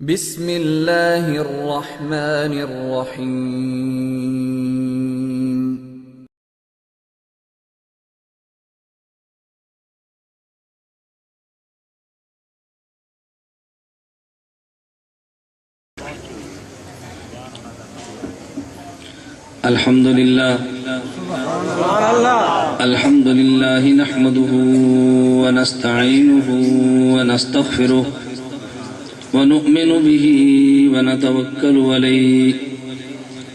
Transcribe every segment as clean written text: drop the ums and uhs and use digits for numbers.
بسم اللہ الرحمن الرحیم۔ الحمد لله نحمده ونستعينه ونستغفره ونؤمن به ونتوكل عليه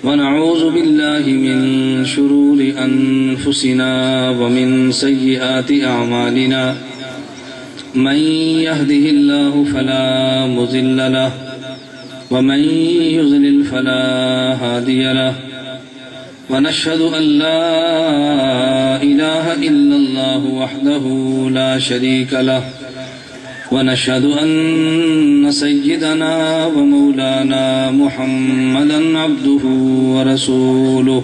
ونعوذ بالله من شرور أنفسنا ومن سيئات أعمالنا من يهده الله فلا مضل له ومن يضلل فلا هادي له ونشهد أن لا إله إلا الله وحده لا شريك له ونشهد أن سيدنا ومولانا محمدا عبده ورسوله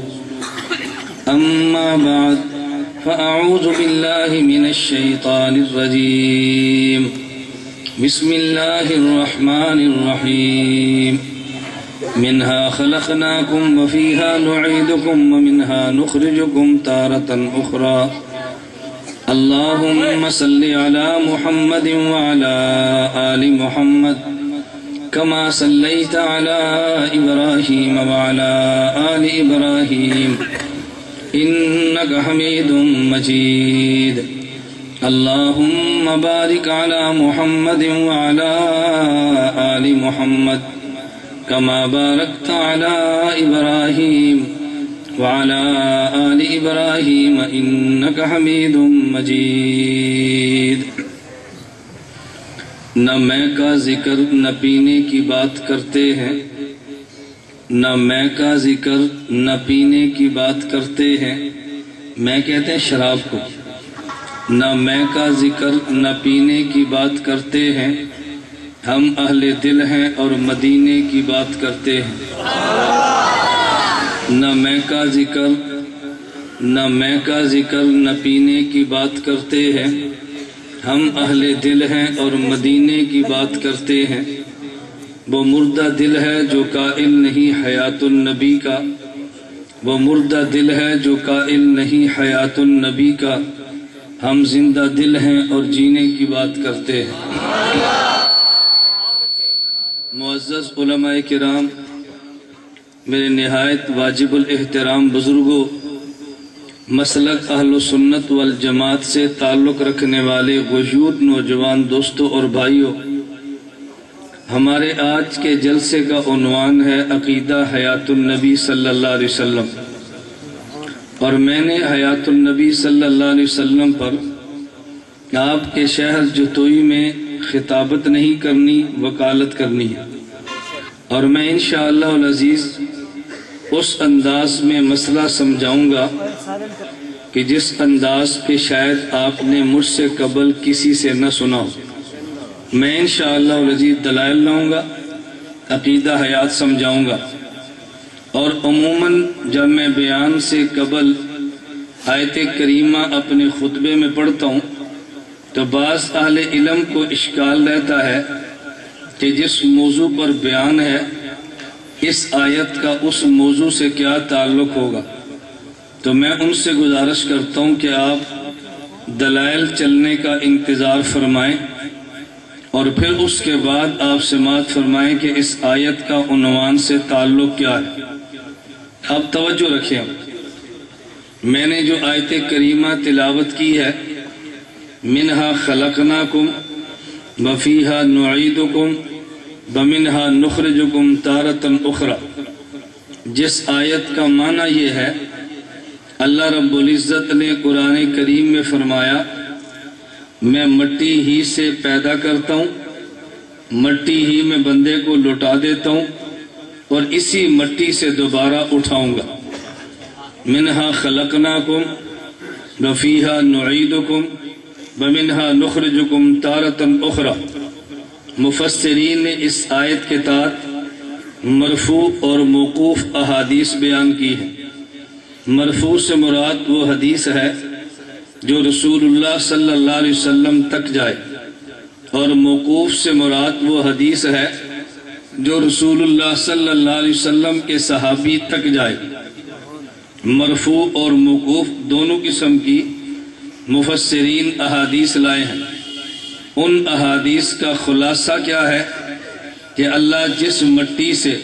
أما بعد فأعوذ بالله من الشيطان الرجيم بسم الله الرحمن الرحيم منها خلقناكم وفيها نعيدكم ومنها نخرجكم تارة أخرى اللهم صل على محمد وعلى آل محمد كما صليت على إبراهيم وعلى آل إبراهيم إنك حميد مجيد اللهم بارك على محمد وعلى آل محمد كما باركت على إبراهيم وعلى آل إبراهيم إنك حميد مجيد۔ نہ میں کا ذکر نہ پینے کی بات کرتے ہیں، نہ میں کا ذکر نہ پینے کی بات کرتے ہیں، میں کہتے ہیں شراب کو، نہ میں کا ذکر نہ پینے کی بات کرتے ہیں، ہم اہل دل ہیں اور مدینے کی بات کرتے ہیں۔ نہ میں کا ذکر نہ پینے کی بات کرتے ہیں، ہم اہل دل ہیں اور مدینے کی بات کرتے ہیں۔ وہ مردہ دل ہے جو قائل نہیں حیات النبی کا، وہ مردہ دل ہے جو قائل نہیں حیات النبی کا، ہم زندہ دل ہیں اور جینے کی بات کرتے ہیں۔ معزز علماء کرام، میرے نہایت واجب الاحترام بزرگوں، مسلک اہل سنت والجماعت سے تعلق رکھنے والے غیور نوجوان دوستوں اور بھائیوں، ہمارے آج کے جلسے کا عنوان ہے عقیدہ حیات النبی صلی اللہ علیہ وسلم، اور میں نے حیات النبی صلی اللہ علیہ وسلم پر آپ کے شہر جتوئی میں خطابت نہیں کرنی، وکالت کرنی ہے، اور میں انشاءاللہ العزیز اس انداز میں مسئلہ سمجھاؤں گا کہ جس انداز پہ شاید آپ نے مجھ سے قبل کسی سے نہ سنا ہو۔ میں انشاءاللہ العزیز دلائل لاؤں گا، عقیدہ حیات سمجھاؤں گا، اور عموماً جب میں بیان سے قبل آیت کریمہ اپنے خطبے میں پڑھتا ہوں تو بعض اہل علم کو اشکال رہتا ہے کہ جس موضوع پر بیان ہے اس آیت کا اس موضوع سے کیا تعلق ہوگا، تو میں ان سے گزارش کرتا ہوں کہ آپ دلائل چلنے کا انتظار فرمائیں اور پھر اس کے بعد آپ سماعت فرمائیں کہ اس آیت کا عنوان سے تعلق کیا ہے۔ اب توجہ رکھیں، میں نے جو آیت کریمہ تلاوت کی ہے، منہا خلقناکم وفیہا نعیدکم ومنہا نخرجکم تارۃ اخری، جس آیت کا معنی یہ ہے، اللہ رب العزت نے قرآن کریم میں فرمایا میں مٹی ہی سے پیدا کرتا ہوں، مٹی ہی میں بندے کو لوٹا دیتا ہوں اور اسی مٹی سے دوبارہ اٹھاؤں گا۔ منہا خلقناکم وفیہا نعیدکم ومنہا نخرجکم تارۃ اخری۔ مفسرین نے اس آیت کے تحت مرفوع اور موقوف احادیث بیان کی ہیں۔ مرفوع سے مراد وہ حدیث ہے جو رسول اللہ صلی اللہ علیہ وسلم تک جائے، اور موقوف سے مراد وہ حدیث ہے جو رسول اللہ صلی اللہ علیہ وسلم کے صحابی تک جائے۔ مرفوع اور موقوف دونوں قسم کی مفسرین احادیث لائے ہیں۔ ان احادیث کا خلاصہ کیا ہے کہ اللہ جس مٹی سے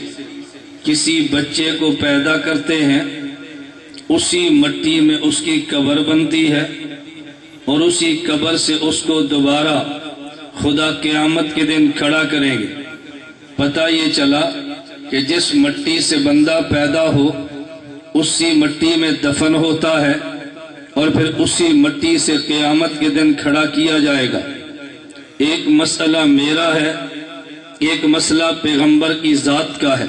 کسی بچے کو پیدا کرتے ہیں اسی مٹی میں اس کی قبر بنتی ہے، اور اسی قبر سے اس کو دوبارہ خدا قیامت کے دن کھڑا کریں گے۔ پتہ یہ چلا کہ جس مٹی سے بندہ پیدا ہو اسی مٹی میں دفن ہوتا ہے، اور پھر اسی مٹی سے قیامت کے دن کھڑا کیا جائے گا۔ ایک مسئلہ میرا ہے، ایک مسئلہ پیغمبر کی ذات کا ہے۔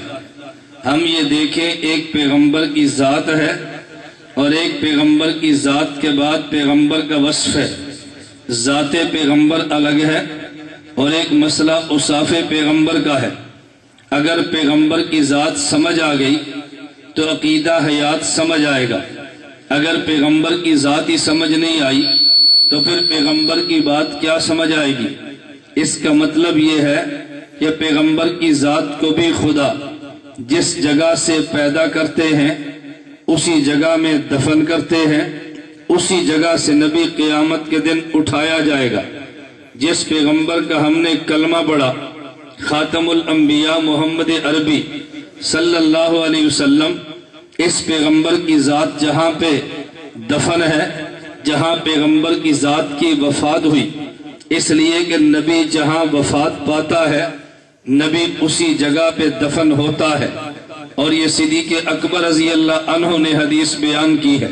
ہم یہ دیکھیں، ایک پیغمبر کی ذات ہے اور ایک پیغمبر کی ذات کے بعد پیغمبر کا وصف ہے۔ ذات پیغمبر الگ ہے اور ایک مسئلہ اوصاف پیغمبر کا ہے۔ اگر پیغمبر کی ذات سمجھ آ گئی تو عقیدہ حیات سمجھ آئے گا۔ اگر پیغمبر کی ذات ہی سمجھ نہیں آئی تو پھر پیغمبر کی بات کیا سمجھ آئے گی؟ اس کا مطلب یہ ہے کہ پیغمبر کی ذات کو بھی خدا جس جگہ سے پیدا کرتے ہیں اسی جگہ میں دفن کرتے ہیں، اسی جگہ سے نبی قیامت کے دن اٹھایا جائے گا۔ جس پیغمبر کا ہم نے کلمہ پڑھا، خاتم الانبیاء محمد عربی صلی اللہ علیہ وسلم، اس پیغمبر کی ذات جہاں پہ دفن ہے، جہاں پیغمبر کی ذات کی وفات ہوئی، اس لیے کہ نبی جہاں وفات پاتا ہے نبی اسی جگہ پہ دفن ہوتا ہے۔ اور یہ صدیق اکبر رضی اللہ عنہ نے حدیث بیان کی ہے۔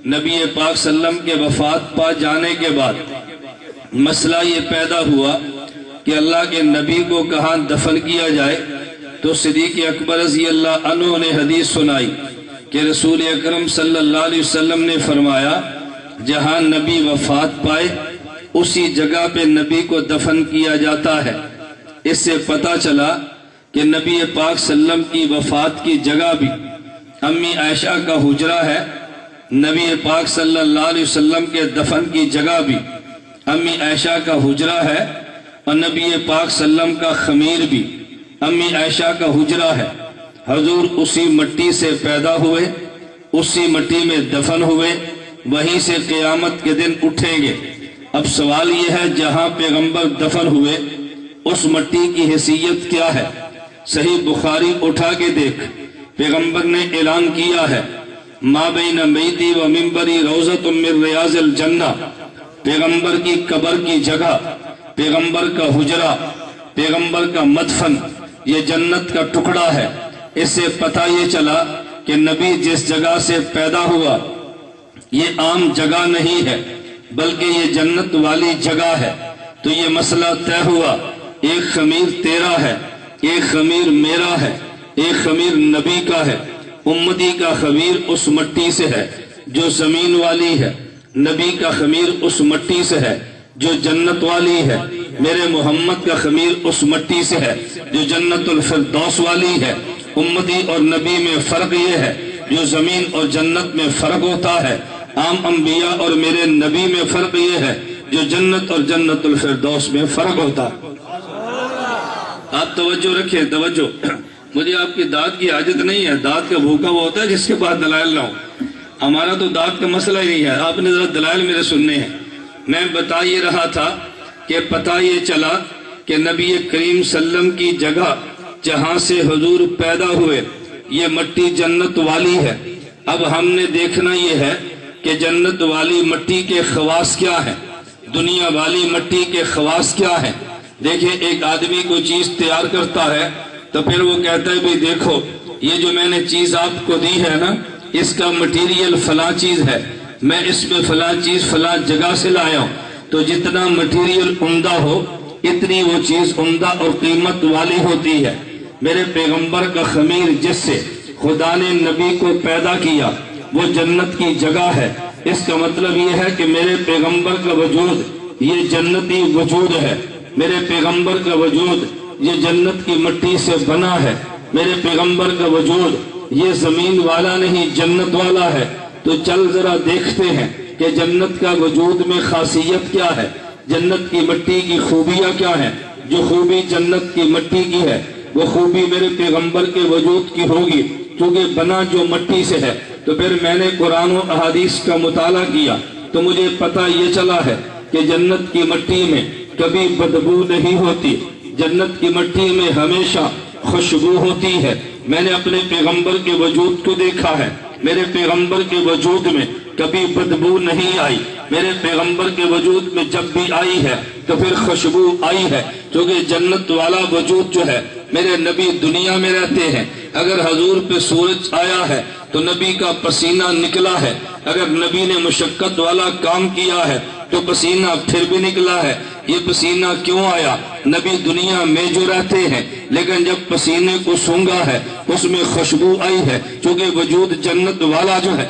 نبی پاک صلی اللہ علیہ وسلم کے وفات پا جانے کے بعد مسئلہ یہ پیدا ہوا کہ اللہ کے نبی کو کہاں دفن کیا جائے، تو صدیق اکبر رضی اللہ عنہ نے حدیث سنائی کہ رسول اکرم صلی اللہ علیہ وسلم نے فرمایا جہاں نبی وفات پائے اسی جگہ پہ نبی کو دفن کیا جاتا ہے۔ اس سے پتہ چلا کہ نبی پاک صلی اللہ علیہ وسلم کی وفات کی جگہ بھی امی عائشہ کا حجرہ ہے، نبی پاک صلی اللہ علیہ وسلم کے دفن کی جگہ بھی امی عائشہ کا حجرہ ہے، اور نبی پاک صلی اللہ علیہ وسلم کا خمیر بھی امی عائشہ کا حجرہ ہے۔ حضور اسی مٹی سے پیدا ہوئے، اسی مٹی میں دفن ہوئے، وہیں سے قیامت کے دن اٹھیں گے۔ اب سوال یہ ہے جہاں پیغمبر دفن ہوئے اس مٹی کی حیثیت کیا ہے؟ صحیح بخاری اٹھا کے دیکھ، پیغمبر نے اعلان کیا ہے ما بین بیتی و منبری روضۃ من ریاض الجنہ، پیغمبر کی قبر کی جگہ، پیغمبر کا حجرہ، پیغمبر کا مدفن یہ جنت کا ٹکڑا ہے۔ اس سے پتہ یہ چلا کہ نبی جس جگہ سے پیدا ہوا یہ عام جگہ نہیں ہے بلکہ یہ جنت والی جگہ ہے۔ تو یہ مسئلہ طے ہوا، ایک خمیر تیرا ہے، ایک خمیر میرا ہے، ایک خمیر نبی کا ہے۔ امتی کا خمیر اس مٹی سے ہے جو زمین والی ہے، نبی کا خمیر اس مٹی سے ہے جو جنت والی ہے، میرے محمد کا خمیر اس مٹی سے ہے جو جنت الفردوس والی ہے۔ امتی اور نبی میں فرق یہ ہے، جو زمین اور جنت میں فرق ہوتا ہے، عام انبیاء اور میرے نبی میں فرق یہ ہے جو جنت اور جنت الفردوس میں فرق ہوتا ہے۔ آپ توجہ رکھیں، توجہ، مجھے آپ کی داد کی حاجت نہیں ہے، داد کا بھوکا وہ ہوتا ہے جس کے بعد دلائل نہ ہو۔ ہمارا تو داد کا مسئلہ ہی نہیں ہے، آپ نے ذرا دلائل میرے سننے ہیں۔ میں بتا یہ رہا تھا کہ پتہ یہ چلا کہ نبی کریم صلی اللہ علیہ وسلم کی جگہ جہاں سے حضور پیدا ہوئے یہ مٹی جنت والی ہے۔ اب ہم نے دیکھنا یہ ہے کہ جنت والی مٹی کے خواص کیا ہیں، دنیا والی مٹی کے خواص کیا ہیں۔ دیکھیں، ایک آدمی کوئی چیز تیار کرتا ہے تو پھر وہ کہتا ہے بھی دیکھو یہ جو میں نے چیز آپ کو دی ہے نا اس کا مٹیریل فلاں چیز ہے، میں اس میں فلاں چیز فلاں جگہ سے لایا ہوں۔ تو جتنا مٹیریل عمدہ ہو اتنی وہ چیز عمدہ اور قیمت والی ہوتی ہے۔ میرے پیغمبر کا خمیر جس سے خدا نے نبی کو پیدا کیا وہ جنت کی جگہ ہے۔ اس کا مطلب یہ ہے کہ میرے پیغمبر کا وجود یہ جنتی وجود ہے، میرے پیغمبر کا وجود یہ جنت کی مٹی سے بنا ہے، میرے پیغمبر کا وجود یہ زمین والا نہیں جنت والا ہے۔ تو چل ذرا دیکھتے ہیں کہ جنت کا وجود میں خاصیت کیا ہے، جنت کی مٹی کی خوبیاں کیا ہیں۔ جو خوبی جنت کی مٹی کی ہے وہ خوبی میرے پیغمبر کے وجود کی ہوگی، چونکہ بنا جو مٹی سے ہے۔ تو پھر میں نے قرآن و احادیث کا مطالعہ کیا تو مجھے پتہ یہ چلا ہے کہ جنت کی مٹی میں کبھی بدبو نہیں ہوتی، جنت کی مٹی میں ہمیشہ خوشبو ہوتی ہے۔ میں نے اپنے پیغمبر کے وجود کو دیکھا ہے، میرے پیغمبر کے وجود میں کبھی بدبو نہیں آئی، میرے پیغمبر کے وجود میں جب بھی آئی ہے تو پھر خوشبو آئی ہے، کیونکہ جنت والا وجود جو ہے، میرے نبی دنیا میں رہتے ہیں، اگر حضور پہ سورج آیا ہے تو نبی کا پسینہ نکلا ہے، اگر نبی نے مشقت والا کام کیا ہے تو پسینہ پھر بھی نکلا ہے۔ یہ پسینہ کیوں آیا؟ نبی دنیا میں جو رہتے ہیں لیکن جب پسینے کو سونگا ہے اس میں خوشبو آئی ہے، چونکہ وجود جنت والا جو ہے،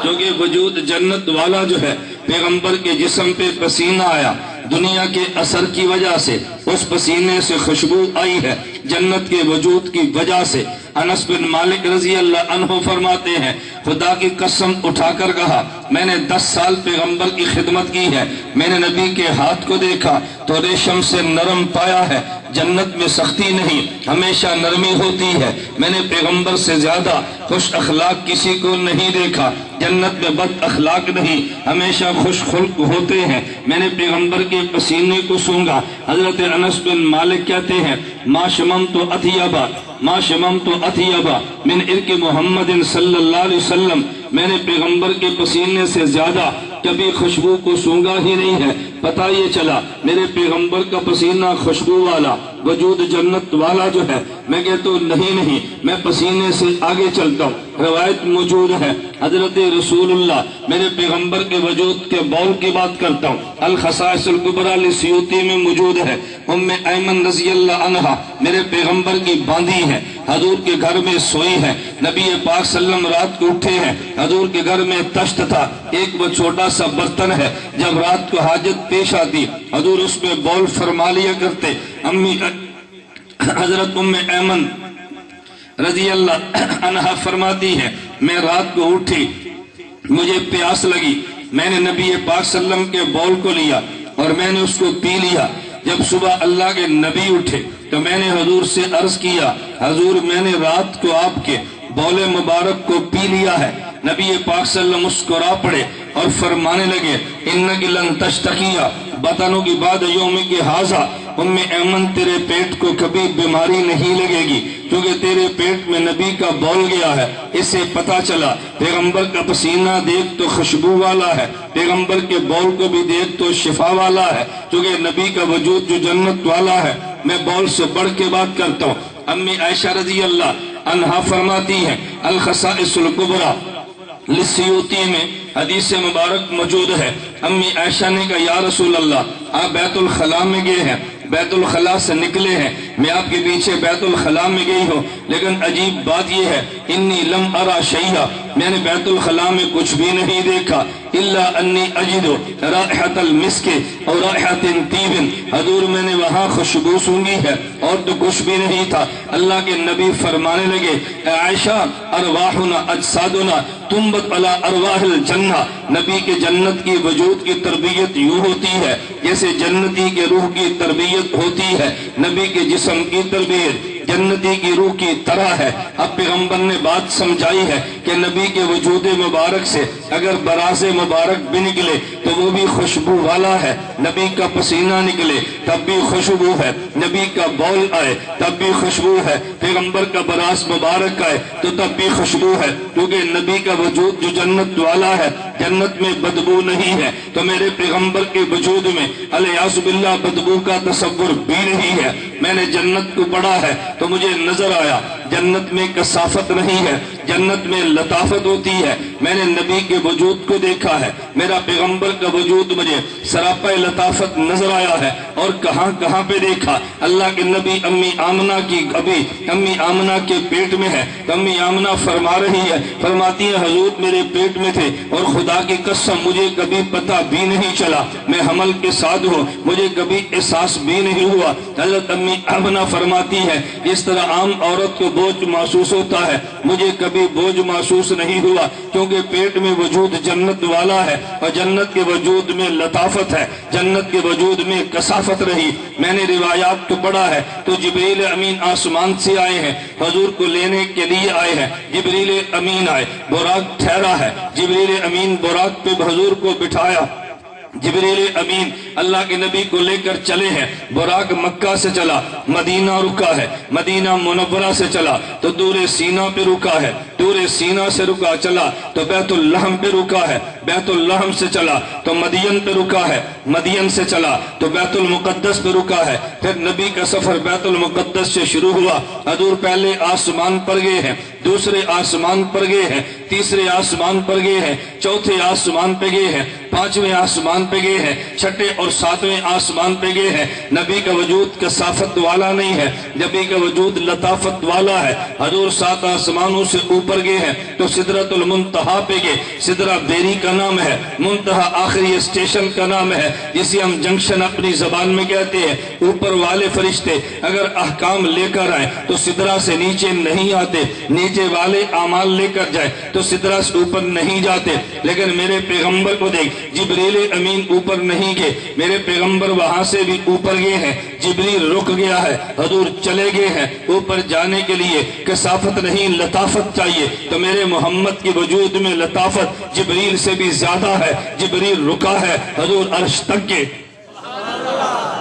کیونکہ وجود جنت والا جو ہے، پیغمبر کے جسم پہ پسینہ آیا، دنیا کے اثر کی وجہ سے اس پسینے سے خوشبو آئی ہے، جنت کے وجود کی وجہ سے۔ انس بن مالک رضی اللہ عنہ فرماتے ہیں، خدا کی قسم اٹھا کر کہا، میں نے 10 سال پیغمبر کی خدمت کی ہے، میں نے نبی کے ہاتھ کو دیکھا تو ریشم سے نرم پایا ہے، جنت میں سختی نہیں، ہمیشہ نرمی ہوتی ہے۔ میں نے پیغمبر سے زیادہ خوش اخلاق کسی کو نہیں دیکھا، جنت میں بد اخلاق نہیں، ہمیشہ خوش خلق ہوتے ہیں۔ میں نے پیغمبر کے پسینے کو سونگا۔ حضرت انس بن مالک کہتے ہیں، ما شممت اطیبا ما شممت اطیبا من عرق محمد صلی اللہ علیہ وسلم، میں نے پیغمبر کے پسینے سے زیادہ کبھی خوشبو کو سونگا ہی نہیں ہے۔ پتہ یہ چلا میرے پیغمبر کا پسینہ خوشبو والا، وجود جنت والا جو ہے، میں کہتا ہوں نہیں میں پسینے سے آگے چلتا ہوں۔ روایت موجود ہے، حضرت رسول اللہ میرے پیغمبر کے وجود کے بول کی بات کرتا ہوں، الخصائص الکبریٰ لسیوطی میں موجود ہے۔ ام ایمن رضی اللہ عنہا میرے پیغمبر کی باندھی ہے، حضور کے گھر میں سوئی ہے، نبی پاک صلی اللہ علیہ وسلم رات کو اٹھے ہیں، حضور کے گھر میں تشت تھا، ایک وہ چھوٹا سا برتن ہے، جب رات کو حاجت پیش آتی حضور اس میں بول فرما لیا کرتے۔ امی حضرت ام ایمن رضی اللہ عنہا فرماتی ہے، میں رات کو اٹھی، مجھے پیاس لگی، میں نے نبی پاک صلی اللہ علیہ وسلم کے بول کو لیا اور میں نے اس کو پی لیا۔ جب صبح اللہ کے نبی اٹھے تو میں نے حضور سے عرض کیا، حضور میں نے رات کو آپ کے بول مبارک کو پی لیا ہے۔ نبی پاک صلی اللہ علیہ وسلم مسکرا پڑے اور فرمانے لگے، انکی لن تشتکیا بطنو کی بعد یوم کی حاضہ، ام ایمن تیرے پیٹ کو کبھی بیماری نہیں لگے گی، کیونکہ تیرے پیٹ میں نبی کا بول گیا ہے۔ اس سے پتا چلا پیغمبر کا پسینہ دیکھ تو خوشبو والا ہے، پیغمبر کے بول کو بھی دیکھ تو شفا والا ہے، کیونکہ نبی کا وجود جو جنت والا ہے۔ میں بول سے بڑھ کے بات کرتا ہوں۔ امی عائشہ رضی اللہ عنہا فرماتی ہیں، الخصائص الکبریٰ لسیوطی میں حدیث مبارک موجود ہے، امی عائشہ نے کہا، یا رسول اللہ آپ بیت الخلاء میں گئے ہیں، بیت الخلاء سے نکلے ہیں، میں آپ کے پیچھے بیت الخلاء میں گئی ہوں، لیکن عجیب بات یہ ہے، انی لم ارا شیئا، میں نے بیت الخلاء میں کچھ بھی نہیں دیکھا، الا انی اجد رائحۃ المسک اور رائحۃ طیب، حضور میں نے وہاں خوشبو سونگی ہے اور تو کچھ بھی نہیں تھا۔ اللہ کے نبی فرمانے لگے، اے عائشہ ارواحنا اجسادنا تنبت علی ارواح الجنہ، نبی کے جنت کی وجود کی تربیت یوں ہوتی ہے جیسے جنتی کے روح کی تربیت ہوتی ہے، نبی کے جسم کی تربیت جنتی کی روح کی طرح ہے۔ اب پیغمبر نے بات سمجھائی ہے کہ نبی کے وجود مبارک سے اگر براز مبارک بھی نکلے تو وہ بھی خوشبو والا ہے، نبی کا پسینہ نکلے تب بھی خوشبو ہے، نبی کا بول آئے تب بھی خوشبو ہے، پیغمبر کا براز مبارک آئے تو تب بھی خوشبو ہے، کیونکہ نبی کا وجود جو جنت والا ہے، جنت میں بدبو نہیں ہے۔ تو میرے پیغمبر کے وجود میں الیاذ باللہ بدبو کا تصور بھی نہیں ہے۔ میں نے جنت کو پڑھا ہے تو مجھے نظر آیا جنت میں کثافت نہیں ہے، جنت میں لطافت ہوتی ہے۔ میں نے نبی کے وجود کو دیکھا ہے، میرا پیغمبر کا وجود مجھے سراپا لطافت نظر آیا ہے۔ اور کہاں کہاں پہ دیکھا، اللہ کے نبی امی آمنہ کی ابھی امی آمنہ کے پیٹ میں ہے تو امی آمنہ فرما رہی ہے، فرماتی ہے حضور میرے پیٹ میں تھے اور خدا کی قسم مجھے کبھی پتہ بھی نہیں چلا، میں حمل کے ساتھ ہوں، مجھے کبھی احساس بھی نہیں ہوا۔ حضرت امی آمنہ فرماتی ہے، اس طرح عام عورت کو بوجھ محسوس ہوتا ہے، مجھے کبھی کبھی بوجھ محسوس نہیں ہوا، کیونکہ پیٹ میں وجود جنت والا ہے اور جنت کے وجود میں لطافت ہے، جنت کے وجود میں کثافت رہی۔ میں نے روایات کو پڑھا ہے تو جبریل امین آسمان سے آئے ہیں، حضور کو لینے کے لیے آئے ہیں۔ جبریل امین آئے، براق ٹھہرا ہے، جبریل امین براق پہ حضور کو بٹھایا۔ جبریل امین اللہ کے نبی کو لے کر چلے ہیں، براق مکہ سے چلا، مدینہ رکا ہے، مدینہ منورہ سے چلا تو دور سینہ پہ رکا ہے، دور سینہ سے رکا چلا تو بیت اللحم پہ رکا ہے، بیت اللحم سے چلا تو مدین پہ رکا ہے، مدین سے چلا تو بیت المقدس پہ رکا ہے۔ پھر نبی کا سفر بیت المقدس سے شروع ہوا، حضور پہلے آسمان پر گئے ہیں، دوسرے آسمان پر گئے ہیں، تیسرے آسمان پر گئے ہیں، چوتھے آسمان پہ گئے ہیں، پانچویں آسمان پہ گئے ہیں، چھٹے اور ساتویں آسمان پہ گئے ہیں۔ نبی کا وجود کثافت والا نہیں ہے، نبی کا وجود لطافت والا ہے۔ حضور 7 آسمانوں سے اوپر گئے ہیں تو سدرۃ المنتہا پہ گئے، سدرہ بیری کا نام ہے، منتہا آخری اسٹیشن کا نام ہے، جسے ہم جنکشن اپنی زبان میں کہتے ہیں۔ اوپر والے فرشتے اگر احکام لے کر آئیں تو سدرہ سے نیچے نہیں آتے، نیچے والے اعمال لے کر جائیں تو سدرہ سے اوپر نہیں جاتے۔ لیکن میرے پیغمبر کو دیکھ، جبریل امین اوپر نہیں گئے، میرے پیغمبر وہاں سے بھی اوپر گئے ہیں، جبریل رک گیا ہے، حضور چلے گئے ہیں۔ اوپر جانے کے لیے کثافت نہیں لطافت چاہیے، تو میرے محمد کے وجود میں لطافت جبریل سے بھی زیادہ ہے۔ جبریل رکا ہے، حضور عرش تک گئے،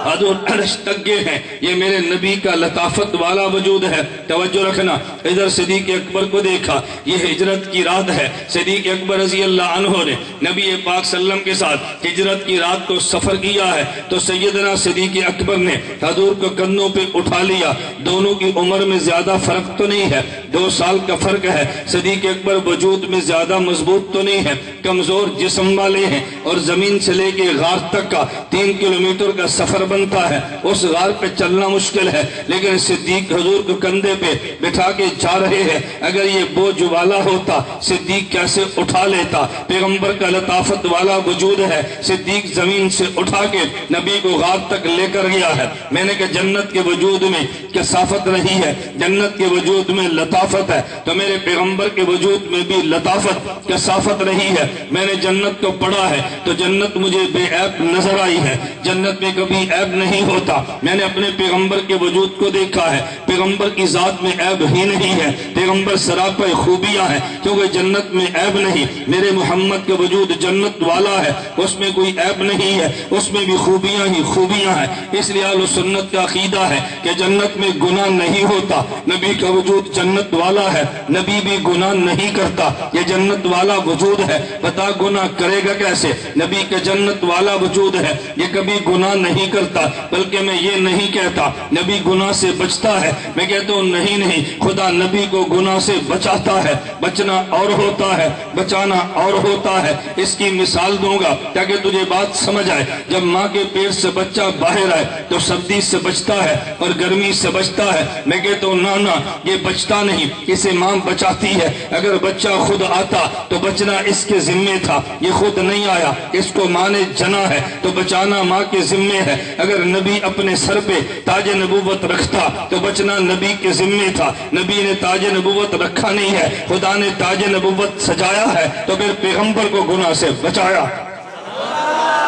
حضور عرش تک گئے ہیں۔ یہ میرے نبی کا لطافت والا وجود ہے۔ توجہ رکھنا، ادھر صدیق اکبر کو دیکھا، یہ ہجرت کی رات ہے۔ صدیق اکبر رضی اللہ عنہ نے نبی پاک صلی اللہ علیہ وسلم کے ساتھ ہجرت کی رات کو سفر کیا ہے، تو سیدنا صدیق اکبر نے حضور کو کندھوں پہ اٹھا لیا۔ دونوں کی عمر میں زیادہ فرق تو نہیں ہے، 2 سال کا فرق ہے۔ صدیق اکبر وجود میں زیادہ مضبوط تو نہیں ہے، کمزور جسم والے ہیں، اور زمین سے لے کے غار تک کا 3 کلومیٹر کا سفر بنتا ہے، اس غار پہ چلنا مشکل ہے، لیکن صدیق حضور کو کندھے پہ بٹھا کے جا رہے ہیں۔ اگر یہ بوجھ والا ہوتا صدیق کیسے اٹھا لیتا؟ پیغمبر کا لطافت والا وجود ہے، صدیق زمین سے اٹھا کے نبی کو غار تک لے کر گیا ہے۔ میں نے کہا جنت کے وجود میں کثافت نہیں ہے، جنت کے وجود میں لطافت ہے، تو میرے پیغمبر کے وجود میں بھی لطافت کثافت نہیں ہے۔ میں نے جنت کو پڑھا ہے تو جنت مجھے بے عیب نظر آئی ہے، جنت میں کبھی عیب نہیں ہوتا۔ میں نے اپنے پیغمبر کے وجود کو دیکھا ہے، پیغمبر کی ذات میں عیب ہی نہیں ہے، پیغمبر سراپے خوبیاں ہیں، کیونکہ جنت میں عیب نہیں۔ میرے محمد کا وجود جنت والا ہے، اس میں کوئی عیب نہیں ہے، اس میں بھی خوبیاں ہی خوبیاں ہیں۔ اس لیے اہل سنت کا عقیدہ ہے کہ جنت میں گناہ نہیں ہوتا۔ نبی کا وجود جنت والا ہے، نبی بھی گناہ نہیں کرتا، یہ جنت والا وجود ہے۔ بتا گناہ کرے گا کیسے؟ نبی کا جنت والا وجود ہے، یہ کبھی گناہ نہیں کرتا۔ بلکہ میں یہ نہیں کہتا نبی گناہ سے بچتا ہے، میں کہتا ہوں نہیں، خدا نبی کو گناہ سے بچاتا ہے۔ بچنا اور ہوتا ہے، بچانا اور ہوتا ہے۔ اس کی مثال دوں گا تاکہ تجھے بات سمجھ آئے۔ جب ماں کے پیٹ سے بچہ باہر آئے تو سردی سے بچتا ہے اور گرمی سے بچتا ہے، میں کہتا ہوں نہ یہ بچتا نہیں، اسے ماں بچاتی ہے۔ اگر بچہ خود آتا تو بچنا اس کے ذمے تھا، یہ خود نہیں آیا، اس کو ماں نے جنا ہے تو بچانا ماں کے ذمے ہے۔ اگر نبی اپنے سر پہ تاج نبوت رکھتا تو بچنا نبی کے ذمے تھا، نبی نے تاج نبوت رکھا نہیں ہے، خدا نے تاج نبوت سجایا ہے تو پھر پیغمبر کو گناہ سے بچایا۔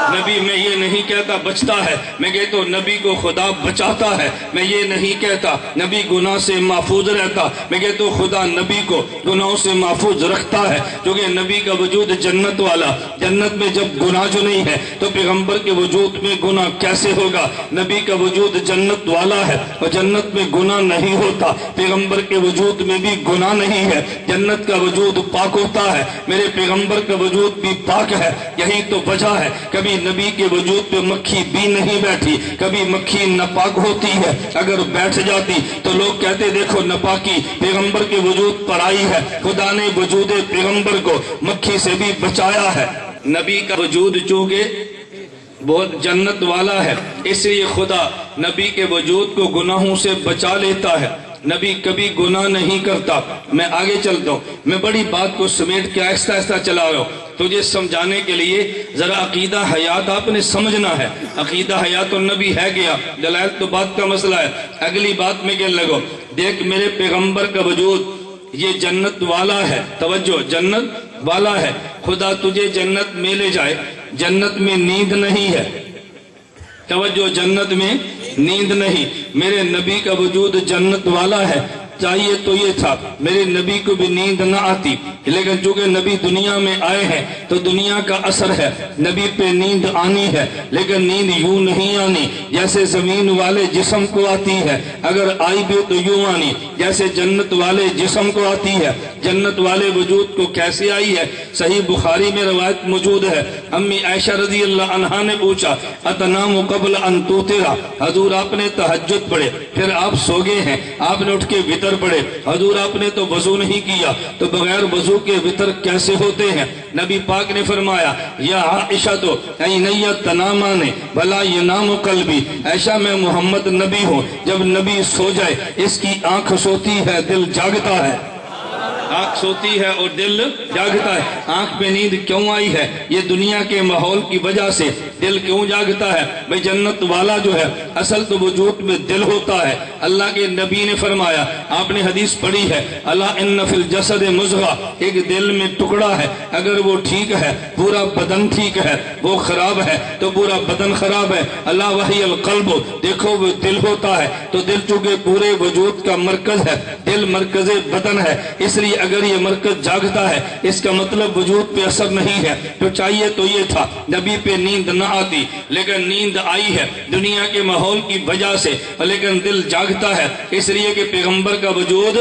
نبی میں یہ نہیں کہتا بچتا ہے، میں کہتا ہوں نبی کو خدا بچاتا ہے۔ میں یہ نہیں کہتا نبی گناہ سے محفوظ رہتا، میں کہتا ہوں خدا نبی کو گناہوں سے محفوظ رکھتا ہے، کیونکہ نبی کا وجود جنت والا۔ جنت میں جب گناہ جو نہیں ہے تو پیغمبر کے وجود میں گناہ کیسے ہوگا؟ نبی کا وجود جنت والا ہے اور جنت میں گناہ نہیں ہوتا، پیغمبر کے وجود میں بھی گناہ نہیں ہے۔ جنت کا وجود پاک ہوتا ہے، میرے پیغمبر کا وجود بھی پاک ہے۔ یہی تو وجہ ہے کبھی نبی کے وجود پہ مکھی بھی نہیں بیٹھی، کبھی مکھی ناپاک ہوتی ہے، اگر بیٹھ جاتی تو لوگ کہتے دیکھو ناپاکی پیغمبر کے وجود پر آئی ہے۔ خدا نے وجود پیغمبر کو مکھی سے بھی بچایا ہے۔ نبی کا وجود چونکہ بہت جنت والا ہے، اس لیے خدا نبی کے وجود کو گناہوں سے بچا لیتا ہے۔ نبی کبھی گناہ نہیں کرتا۔ میں آگے چلتا ہوں، میں بڑی بات کو سمیٹ کے آہستہ آہستہ چلا رہا ہوں تجھے سمجھانے کے لیے۔ ذرا عقیدہ حیات آپ نے سمجھنا ہے، عقیدہ حیات النبی ہے گیا، دلائل تو بات کا مسئلہ ہے۔ اگلی بات میں کہنے لگو، دیکھ میرے پیغمبر کا وجود یہ جنت والا ہے، توجہ، جنت والا ہے، خدا تجھے جنت میں لے جائے، جنت میں نیند نہیں ہے، توجہ، جنت میں نیند نہیں، میرے نبی کا وجود جنت والا ہے، چاہیے تو یہ تھا میرے نبی کو بھی نیند نہ آتی، لیکن چونکہ نبی دنیا میں آئے ہیں تو دنیا کا اثر ہے، نبی پہ نیند آنی ہے، لیکن نیند یوں نہیں آنی جیسے زمین والے جسم کو آتی ہے، اگر آئی بھی تو یوں آنی جیسے جنت والے جسم کو آتی ہے۔ جنت والے وجود کو کیسے آئی ہے؟ صحیح بخاری میں روایت موجود ہے، امی عائشہ رضی اللہ عنہا نے پوچھا اتنام قبل ان توترا، حضور آپ نے تہجد پڑھے پھر آپ سو گئے ہیں، آپ نے اٹھ کے وطر پڑھے، حضور آپ نے تو وضو نہیں کیا، تو بغیر وضو کے وطر کیسے ہوتے ہیں؟ نبی پاک نے فرمایا یا عائشہ تو عینیہ تنامان بھلا ینام قلبی، عائشہ میں محمد نبی ہوں، جب نبی سو جائے اس کی آنکھ سوتی ہے دل جاگتا ہے، آنکھ سوتی ہے اور دل جاگتا ہے۔ آنکھ پہ نیند کیوں آئی ہے؟ یہ دنیا کے ماحول کی وجہ سے دل کیوں جاگتا ہے؟ بھئی جنت والا جو ہے اصل تو وجود میں دل ہوتا ہے۔ اللہ کے نبی نے فرمایا، آپ نے حدیث پڑھی ہے، اللہ ان فی الجسد مضغہ، ایک دل میں ٹکڑا ہے، اگر وہ ٹھیک ہے پورا بدن ٹھیک ہے، وہ خراب ہے تو پورا بدن خراب ہے۔ اللہ وحی القلب، دیکھو وہ دل ہوتا ہے، تو دل چونکہ پورے وجود کا مرکز ہے، دل مرکز بدن ہے، اس لیے اگر یہ مرکز جاگتا ہے اس کا مطلب وجود پہ اثر نہیں ہے، تو چاہیے تو یہ تھا نبی پہ نیند نہ آتی، لیکن نیند آئی ہے دنیا کے ماحول کی وجہ سے، لیکن دل جاگتا ہے اس لیے کہ پیغمبر کا وجود،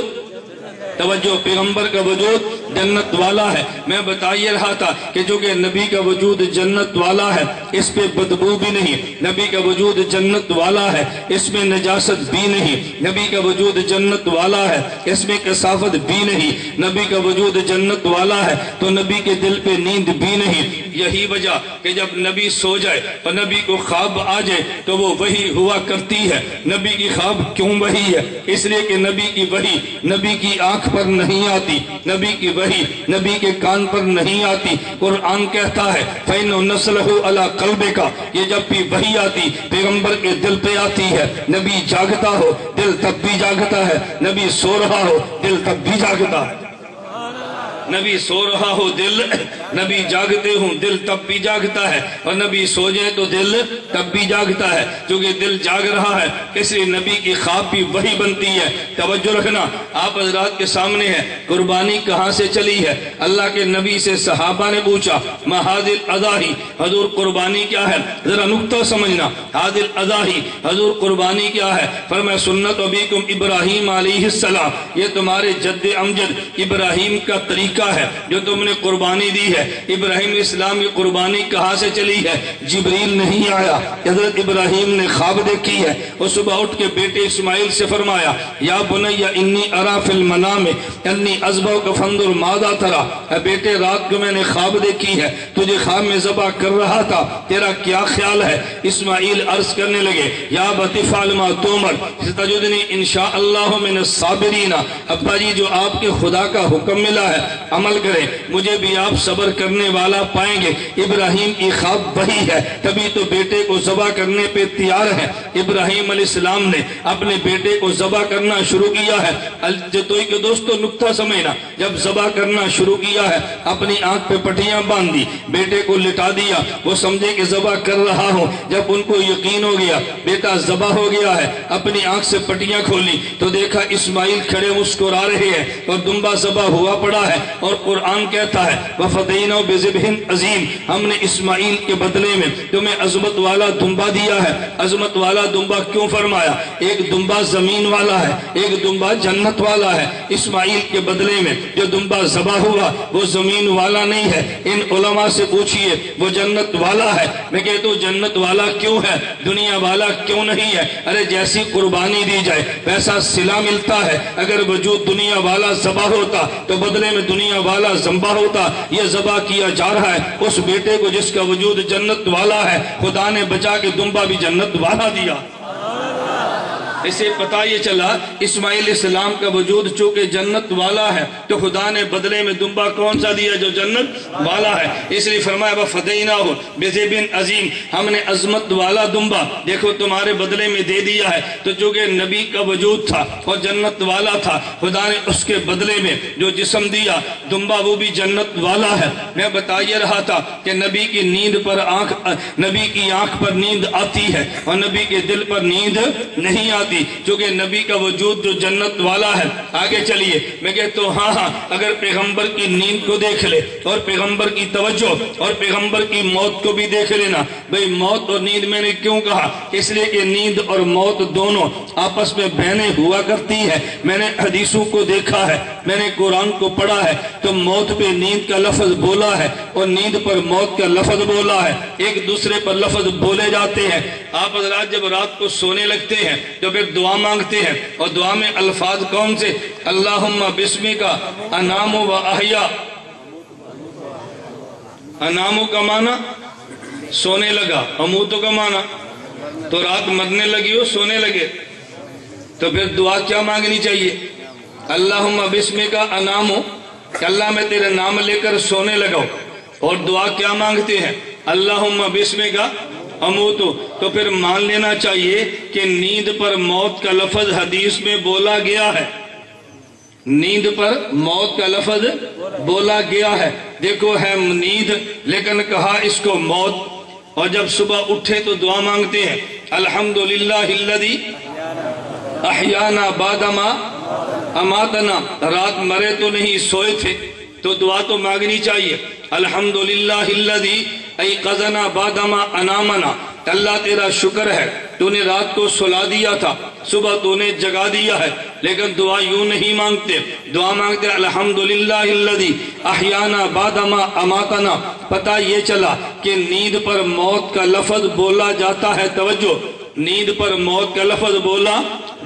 توجہ، پیغمبر کا وجود جنت والا ہے۔ میں بتا یہ رہا تھا کہ جو کہ نبی کا وجود جنت والا ہے اس پہ بدبو بھی نہیں، نبی کا وجود جنت والا ہے اس میں نجاست بھی نہیں، نبی کا وجود جنت والا ہے اس میں کثافت بھی نہیں، نبی کا وجود جنت والا ہے تو نبی کے دل پہ نیند بھی نہیں۔ یہی وجہ کہ جب نبی سو جائے اور نبی کو خواب آ جائے تو وہ وحی ہوا کرتی ہے۔ نبی کی خواب کیوں وحی ہے؟ اس لیے کہ نبی کی وحی نبی کی آنکھ پر نہیں آتی، نبی کی وحی نبی کے کان پر نہیں آتی۔ قرآن کہتا ہے فَإِنُّ نَسْلَهُ عَلَىٰ قَلْبِكَ، یہ جب بھی وحی آتی پیغمبر کے دل پہ آتی ہے، نبی جاگتا ہو دل تب بھی جاگتا ہے، نبی سو رہا ہو دل تب بھی جاگتا ہے، نبی سو رہا ہو دل، نبی جاگتے ہوں دل تب بھی جاگتا ہے، اور نبی سو جائے تو دل تب بھی جاگتا ہے، کیونکہ دل جاگ رہا ہے اس لیے نبی کی خواب بھی وہی بنتی ہے۔ توجہ رکھنا، آپ حضرات کے سامنے ہے قربانی کہاں سے چلی ہے؟ اللہ کے نبی سے صحابہ نے پوچھا ما ھذی الاضاحی، حضور قربانی کیا ہے؟ ذرا نقطہ سمجھنا، ھذی الاضاحی، حضور قربانی کیا ہے؟ فرمایا سنت ابیکم ابراہیم علیہ السلام، یہ تمہارے جد امجد ابراہیم کا طریقہ ہے جو تم نے قربانی دی ہے۔ ابراہیم اسلام کی قربانی کہاں سے چلی ہے؟ جبریل نہیں آیا، حضرت ابراہیم نے خواب دیکھی ہے، وہ صبح اٹھ کے بیٹے اسماعیل سے فرمایا یا بنی انی ارا فی المنام انی اذبحک فانظر ماذا تری، اے بیٹے رات کو میں نے خواب دیکھی ہے، تجھے خواب میں ذبح کر رہا تھا، تیرا کیا خیال ہے؟ اسماعیل عرض کرنے لگے یا ابت افعل ما تؤمر ستجدنی انشاء اللہ من الصابرین، ابا جی جو آپ کے خدا کا حکم ملا ہے عمل کریں، مجھے بھی آپ صبر کرنے والا پائیں گے۔ ابراہیم کی خواب وہی ہے، تبھی تو بیٹے کو ذبح کرنے پہ تیار ہے۔ ابراہیم علیہ السلام نے اپنے بیٹے کو ذبح کرنا شروع کیا ہے۔ الجتوئی کے دوستو نکتہ سمجھنا، جب ذبح کرنا شروع کیا ہے اپنی آنکھ پہ پٹیاں باندھ دی، بیٹے کو لٹا دیا، وہ سمجھے کہ ذبح کر رہا ہوں، جب ان کو یقین ہو گیا بیٹا ذبح ہو گیا ہے، اپنی آنکھ سے پٹیاں کھولی تو دیکھا اسماعیل کھڑے مسکرا رہے ہیں اور دمبا ذبح ہوا پڑا ہے، اور قرآن کہتا ہے وَفَدَيْنَهُ بِذِبْحٍ عَظِيمٍ، ہم نے اسماعیل کے بدلے میں تمہیں عظمت والا دمبا دیا ہے۔ عظمت والا دمبا کیوں فرمایا؟ ایک دمبا زمین والا ہے، ایک دمبا جنت والا ہے۔ اسماعیل کے بدلے میں جو دمبا ذبح ہوا وہ زمین والا نہیں ہے، ان علماء سے پوچھئے وہ جنت والا ہے۔ میں کہتا ہوں جنت والا کیوں ہے، دنیا والا کیوں نہیں ہے؟ ارے جیسی قربانی دی جائے ویسا صلہ ملتا ہے، اگر وجود دنیا والا ذبح ہوتا تو بدلے میں دنیا والا ذبح ہوتا۔ یہ ذبح کیا جا رہا ہے اس بیٹے کو جس کا وجود جنت والا ہے، خدا نے بچا کے دمبا بھی جنت والا دیا۔ اسے پتہ یہ چلا اسماعیل السلام کا وجود چونکہ جنت والا ہے تو خدا نے بدلے میں دمبا کون سا دیا جو جنت والا ہے، اس لیے فرمایا وَفَدَيْنَاهُ بِذِبٍ عَظِيمٍ، ہم نے عظمت والا دمبا دیکھو تمہارے بدلے میں دے دیا ہے۔ تو چونکہ نبی کا وجود تھا اور جنت والا تھا، خدا نے اس کے بدلے میں جو جسم دیا دمبا وہ بھی جنت والا ہے۔ میں بتا یہ رہا تھا کہ نبی کی نیند پر نبی کی آنکھ پر نیند آتی ہے اور نبی کے دل پر نیند نہیں آتی، چونکہ نبی کا وجود جو جنت والا ہے۔ آگے چلیے، میں کہتا ہوں ہاں اگر پیغمبر کی نیند کو دیکھ لے اور پیغمبر کی توجہ اور پیغمبر کی موت کو بھی دیکھ لینا، بھئی موت اور نیند میں نے کیوں کہا؟ اس لیے کہ نیند اور موت دونوں آپس میں بہنیں ہوا کرتی ہے۔ میں نے حدیثوں کو دیکھا ہے، میں نے قرآن کو پڑھا ہے، تو موت پہ نیند کا لفظ بولا ہے اور نیند پر موت کا لفظ بولا ہے، ایک دوسرے پر لفظ بولے جاتے ہیں۔ آپ حضرات جب رات کو سونے لگتے ہیں تو پھر دعا مانگتے ہیں، اور دعا میں الفاظ کون سے؟ اللہم بسمک انام و احیا۔ انامو کا معنی سونے لگا، اموتو کا معنی تو رات مرنے لگی ہو، سونے لگے، تو پھر دعا کیا مانگنی چاہیے؟ اللہم بسمک انامو، کہ اللہ میں تیرے نام لے کر سونے لگاؤ، اور دعا کیا مانگتے ہیں؟ اللہم بسمک اموتو۔ تو پھر مان لینا چاہیے کہ نیند پر موت کا لفظ حدیث میں بولا گیا ہے، نیند پر موت کا لفظ بولا گیا ہے۔ دیکھو ہے نیند لیکن کہا اس کو موت، اور جب صبح اٹھے تو دعا مانگتے ہیں الحمدللہ الذی احیانا بعد ما اماتنا، رات مرے تو نہیں سوئے تھے تو دعا تو مانگنی چاہیے الحمدللہ الذی ایقظنا بعد ما انامنا، اللہ تیرا شکر ہے تو نے رات کو سلا دیا تھا، صبح تو نے جگا دیا ہے۔ لیکن دعا یوں نہیں مانگتے، دعا مانگتے الحمدللہ الذی احیانا بعد ما اماتنا۔ پتہ یہ چلا کہ نیند پر موت کا لفظ بولا جاتا ہے، توجہ، نیند پر موت کا لفظ بولا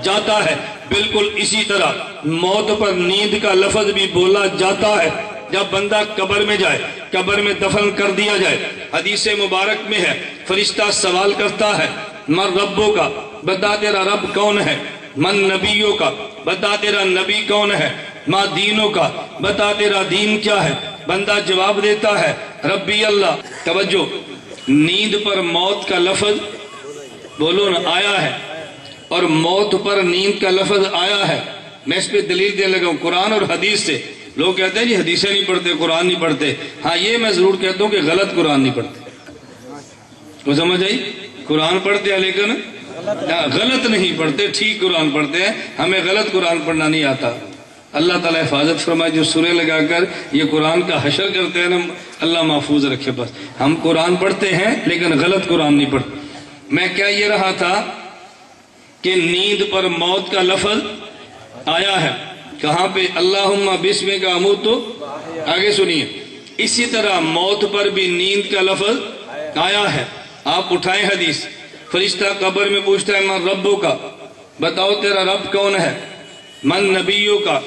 جاتا ہے۔ بالکل اسی طرح موت پر نیند کا لفظ بھی بولا جاتا ہے۔ جب بندہ قبر میں جائے، قبر میں دفن کر دیا جائے، حدیث مبارک میں ہے فرشتہ سوال کرتا ہے من ربوں کا، بتا تیرا رب کون ہے؟ من نبیوں کا، بتا تیرا نبی کون ہے؟ ما دینوں کا، بتا تیرا دین کیا ہے؟ بندہ جواب دیتا ہے ربی اللہ۔ توجہ، نیند پر موت کا لفظ بولو نا آیا ہے، اور موت پر نیند کا لفظ آیا ہے۔ میں اس پہ دلیل دینے لگا ہوں قرآن اور حدیث سے۔ لوگ کہتے ہیں جی حدیثیں نہیں پڑھتے، قرآن نہیں پڑھتے۔ ہاں یہ میں ضرور کہتا ہوں کہ غلط قرآن نہیں پڑھتے، وہ سمجھ آئی؟ قرآن پڑھتے ہیں لیکن غلط نہیں پڑھتے، ٹھیک قرآن پڑھتے ہیں، ہمیں غلط قرآن پڑھنا نہیں آتا۔ اللہ تعالیٰ حفاظت فرمائے جو سورے لگا کر یہ قرآن کا حشر کرتے ہیں نا، اللہ محفوظ رکھے۔ بس ہم قرآن پڑھتے ہیں لیکن غلط قرآن نہیں پڑھتے۔ میں کیا یہ رہا تھا کہ نیند پر موت کا لفظ آیا ہے، کہاں پہ؟ اللہم بسمک اموتو۔ آگے سنیے، اسی طرح موت پر بھی نیند کا لفظ آیا ہے۔ آپ اٹھائیں حدیث، فرشتہ قبر میں پوچھتا ہے من ربوں کا، بتاؤ تیرا رب کون ہے؟ من نبیوں کا،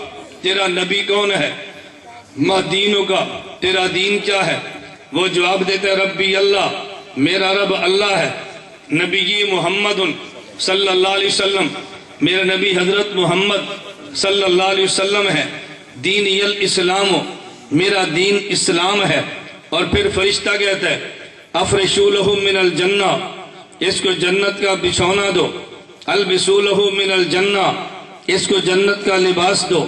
تیرا نبی کون ہے؟ ما دینوں کا، تیرا دین کیا ہے؟ وہ جواب دیتا ہے ربی اللہ، میرا رب اللہ ہے۔ نبی محمد صلی اللہ علیہ وسلم، میرا نبی حضرت محمد صلی اللہ علیہ وسلم ہے۔ دینی الاسلام، میرا دین اسلام ہے۔ اور پھر فرشتہ کہتا ہے افرشوا لہ من الجنہ، اس کو جنت کا بچھونا دو۔ البسوا لہ من الجنہ، اس کو جنت کا لباس دو۔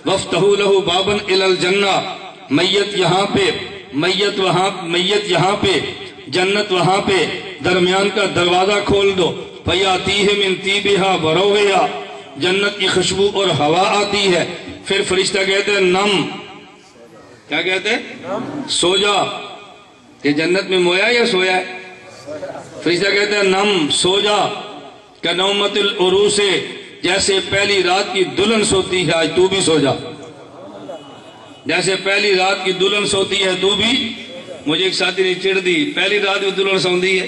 وفتحوا لہ بابا الی الجنہ، میت یہاں پہ، میت وہاں، میت یہاں پہ، جنت وہاں پہ، درمیان کا دروازہ کھول دو۔ فیاتیہ من طیبہا وروحہا، جنت کی خوشبو اور ہوا آتی ہے۔ پھر فرشتہ کہتے ہیں نم، کیا کہتے ہیں؟ سو جا۔ یہ جنت میں مویا یا سویا ہے؟ فرشتہ کہتے ہیں نم، سو جا۔ کنومت العروس، جیسے پہلی رات کی دلہن سوتی ہے آج تو بھی سو جا، جیسے پہلی رات کی دلہن سوتی ہے تو بھی۔ مجھے ایک ساتھی نے چڑھ دی، پہلی رات کی دلہن سوندی ہے،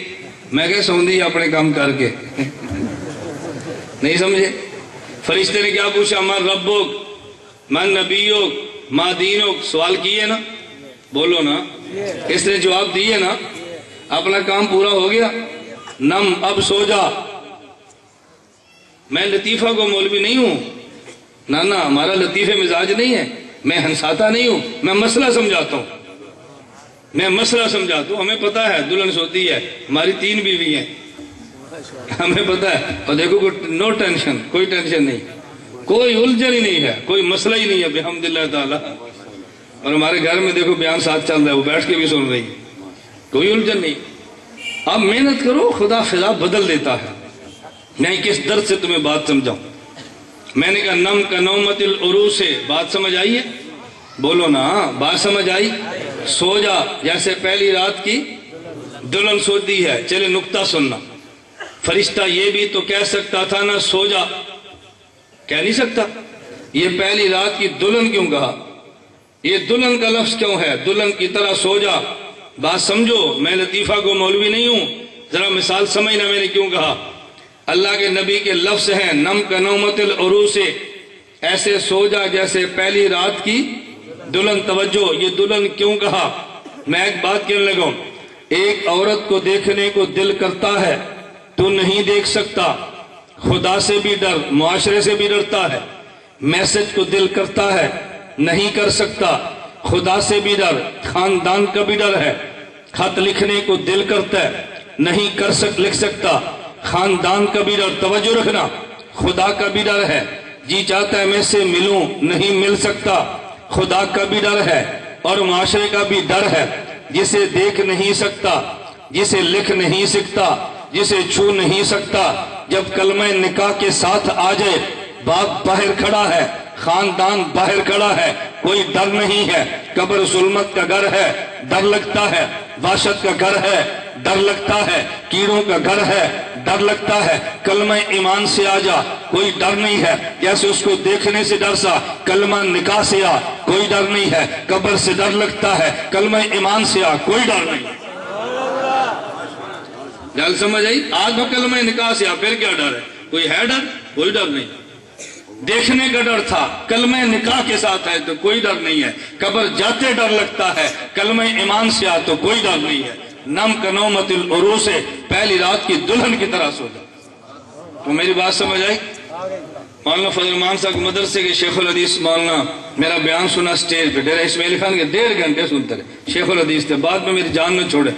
میں کہ سوندی ہے اپنے کام کر کے نہیں سمجھے؟ فرشتے نے کیا پوچھا من ربک، من نبیک، ما دینک، سوال کیے نا، بولو نا، اس نے جواب دیے نا، اپنا کام پورا ہو گیا۔ نم، اب سو جا۔ میں لطیفہ کو مولوی نہیں ہوں، نانا ہمارا لطیفے مزاج نہیں ہے، میں ہنساتا نہیں ہوں، میں مسئلہ سمجھاتا ہوں، میں مسئلہ سمجھاتا ہوں۔ ہمیں پتا ہے دلہن سوتی ہے، ہماری 3 بیوی ہیں، ہمیں پتا ہے، اور دیکھو نو ٹینشن، کوئی ٹینشن نہیں، کوئی الجھن ہی نہیں ہے، کوئی مسئلہ ہی نہیں ہے بحمداللہ تعالی۔ اور ہمارے گھر میں دیکھو بیان ساتھ چل رہا ہے، وہ بیٹھ کے بھی سن رہی ہے، کوئی الجھن نہیں۔ اب محنت کرو، خدا فضا بدل دیتا ہے۔ میں کس درد سے تمہیں بات سمجھاؤں؟ میں نے کہا نم کا نومت العروس سے بات سمجھ آئی ہے؟ بولو نا، بات سمجھ آئی؟ سو جا جیسے پہلی رات کی دلہن سوتی ہے۔ چلے نکتہ سننا، فرشتہ یہ بھی تو کہہ سکتا تھا نا سو جا، کہہ نہیں سکتا؟ یہ پہلی رات کی دلہن کیوں کہا؟ یہ دلہن کا لفظ کیوں ہے؟ دلہن کی طرح سو جا۔ بات سمجھو، میں لطیفہ کو مولوی نہیں ہوں، ذرا مثال سمجھنا میں نے کیوں کہا۔ اللہ کے نبی کے لفظ ہیں نم کا نومت العروس سے، ایسے سو جا جیسے پہلی رات کی دلہن۔ توجہ، یہ دلہن کیوں کہا؟ میں ایک بات کہنے لگا ہوں، ایک عورت کو دیکھنے کو دل کرتا ہے، تو نہیں دیکھ سکتا، خدا سے بھی ڈر، معاشرے سے بھی ڈرتا ہے۔ میسج کو دل کرتا ہے، نہیں کر سکتا، خدا سے بھی ڈر، خاندان کا بھی ڈر ہے۔ خط لکھنے کو دل کرتا ہے، نہیں لکھ سکتا، خاندان کا بھی ڈر۔ توجہ رکھنا، خدا کا بھی ڈر ہے، جی چاہتا ہے میں سے ملوں، نہیں مل سکتا، خدا کا بھی ڈر ہے اور معاشرے کا بھی ڈر ہے۔ جسے دیکھ نہیں سکتا، جسے لکھ نہیں سکتا، جسے چھو نہیں سکتا، جب کلمہ نکاح کے ساتھ آ جائے، باپ باہر کھڑا ہے، خاندان باہر کھڑا ہے، کوئی ڈر نہیں ہے۔ قبر ظلمت کا گھر ہے، ڈر لگتا ہے، وحشت کا گھر ہے، ڈر لگتا ہے، کیڑوں کا گھر ہے، ڈر لگتا ہے۔ کلمہ ایمان سے آ جا، کوئی ڈر نہیں ہے، جیسے اس کو دیکھنے سے ڈر سا۔ کلمہ نکاح سے آ، کوئی ڈر نہیں ہے، قبر سے ڈر لگتا ہے، کلمہ ایمان سے آ، کوئی ڈر نہیں۔ گل سمجھ آئی؟ آج وہ کلمہ نکاح سے آ، پھر کیا ڈر ہے؟ کوئی ہے ڈر؟ کوئی ڈر نہیں۔ دیکھنے کا ڈر تھا، کلمہ نکاح کے ساتھ ہے تو کوئی ڈر نہیں ہے۔ قبر جاتے ڈر لگتا ہے، کلمہ ایمان سے آ تو کوئی ڈر نہیں ہے۔ نم کا نومت العروس سے، پہلی رات کی دلہن کی طرح سو جا۔ تو میری بات سمجھ آئی؟ مولانا فضل الرحمان صاحب مدرسے کے شیخ الحدیث مولانا میرا بیان سنا سٹیج پہ، ڈیرہ اسماعیل خان کے 1.5 گھنٹے سنتے رہے، شیخ الحدیث تھے، بعد میں میری جان نہ چھوڑے۔